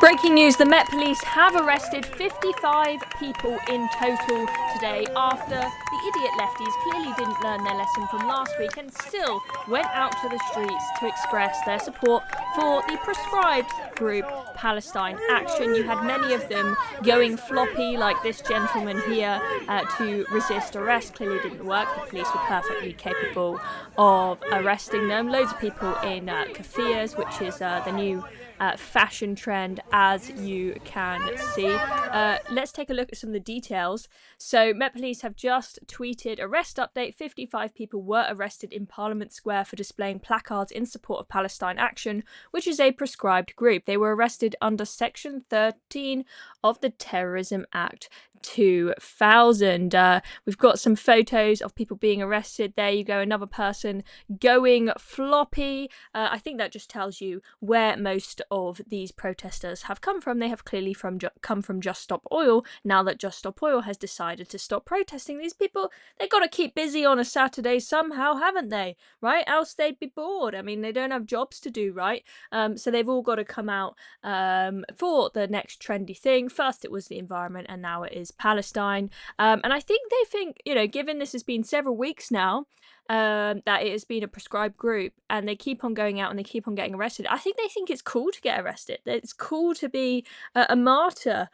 Breaking news, the Met Police have arrested 55 people in total today after the idiot lefties clearly didn't learn their lesson from last week and still went out to the streets to express their support for the proscribed group Palestine Action. You had many of them going floppy like this gentleman here to resist arrest. Clearly didn't work. The police were perfectly capable of arresting them. Loads of people in keffiyehs, which is the new fashion trend, as you can see. Let's take a look at some of the details. So Met Police have just tweeted arrest update. 55 people were arrested in Parliament Square for displaying placards in support of Palestine Action, which is a proscribed group. They were arrested under Section 13 of the Terrorism Act 2000. We've got some photos of people being arrested. There you go, another person going floppy. I think that just tells you where most of these protesters have come from. They have clearly come from Just Stop Oil. Now that Just Stop Oil has decided to stop protesting, these people, they've got to keep busy on a Saturday somehow, haven't they? Right? Else they'd be bored. I mean, they don't have jobs to do, right? So they've all got to come out for the next trendy thing. First it was the environment, and now it is Palestine. And I think they think, you know, given this has been several weeks now, that it has been a proscribed group and they keep on going out and they keep on getting arrested, I think they think it's cool to get arrested. It's cool to be a martyr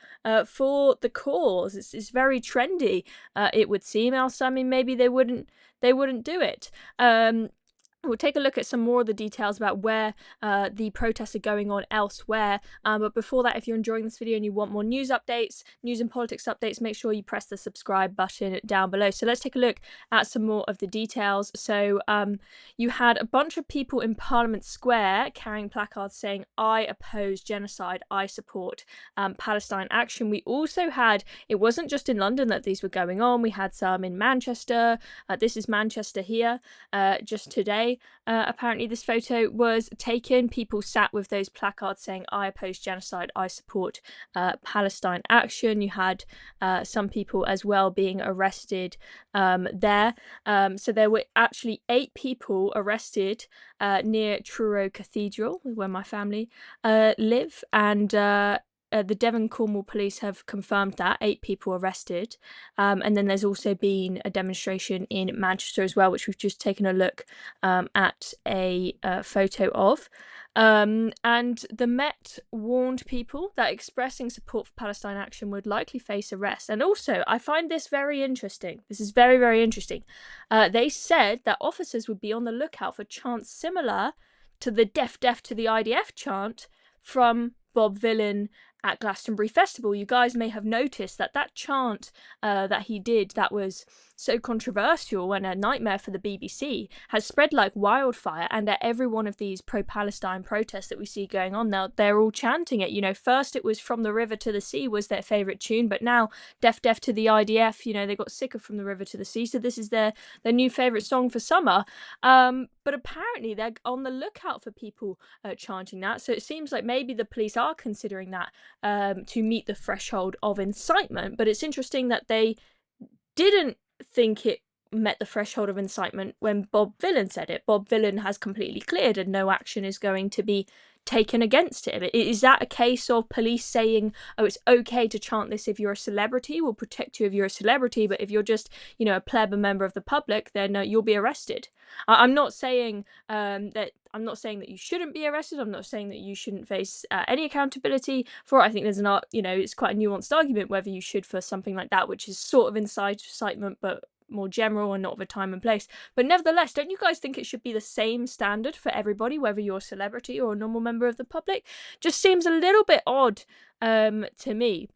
for the cause. It's very trendy, it would seem. Else, I mean, maybe they wouldn't do it. We'll take a look at some more of the details about where the protests are going on elsewhere. But before that, if you're enjoying this video and you want more news updates, news and politics updates, make sure you press the subscribe button down below. So let's take a look at some more of the details. So you had a bunch of people in Parliament Square carrying placards saying, "I oppose genocide, I support Palestine Action." We also had, it wasn't just in London that these were going on, we had some in Manchester. This is Manchester here, just today. Apparently this photo was taken. People sat with those placards saying, "I oppose genocide, I support Palestine Action." You had some people as well being arrested there. So there were actually 8 people arrested near Truro Cathedral, where my family live, and the Devon Cornwall Police have confirmed that 8 people arrested. And then there's also been a demonstration in Manchester as well, which we've just taken a look at a photo of. And the Met warned people that expressing support for Palestine Action would likely face arrest. And also, I find this very interesting. This is very, very interesting. They said that officers would be on the lookout for chants similar to the "Deaf Deaf to the IDF" chant from Bob Vylan at Glastonbury Festival. You guys may have noticed that that chant that he did, that was so controversial and a nightmare for the BBC, has spread like wildfire, and at every one of these pro-Palestine protests that we see going on now, they're all chanting it. You know, first it was "From the River to the Sea" was their favourite tune, but now "Deaf Deaf to the IDF," you know, they got sick of "From the River to the Sea," so this is their new favourite song for summer. But apparently they're on the lookout for people chanting that, so it seems like maybe the police are considering that to meet the threshold of incitement. But it's interesting that they didn't think it met the threshold of incitement when Bob Vylan said it. Bob Vylan has completely cleared and no action is going to be taken against him. Is that a case of police saying, "Oh, it's okay to chant this if you're a celebrity, we'll protect you if you're a celebrity, but if you're just, you know, a pleb, a member of the public, then you'll be arrested"? I'm not saying that you shouldn't be arrested. I'm not saying that you shouldn't face any accountability for it. I think there's it's quite a nuanced argument whether you should for something like that, which is sort of incitement but more general and not of a time and place. But nevertheless, don't you guys think it should be the same standard for everybody, whether you're a celebrity or a normal member of the public? Just seems a little bit odd to me.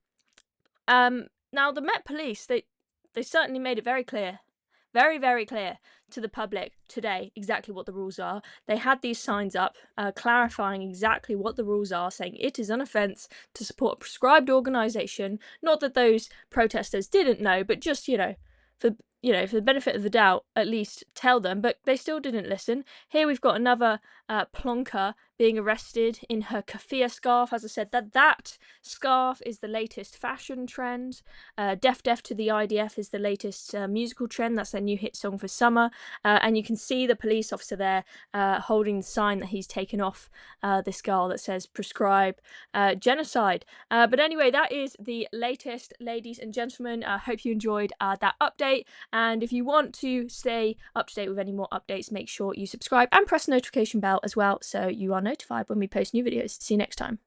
Now the Met Police, they certainly made it very clear, very, very clear to the public today exactly what the rules are. They had these signs up clarifying exactly what the rules are, saying it is an offence to support a prescribed organisation. Not that those protesters didn't know, but just, you know, for you know, for the benefit of the doubt, at least tell them, but they still didn't listen. Here we've got another plonker being arrested in her keffiyeh scarf. As I said, that scarf is the latest fashion trend. Deaf to the IDF is the latest musical trend. That's their new hit song for summer. And you can see the police officer there holding the sign that he's taken off this girl that says prescribe genocide. But anyway, that is the latest, ladies and gentlemen. I hope you enjoyed that update. And if you want to stay up to date with any more updates, make sure you subscribe and press the notification bell as well so you are notified when we post new videos. See you next time.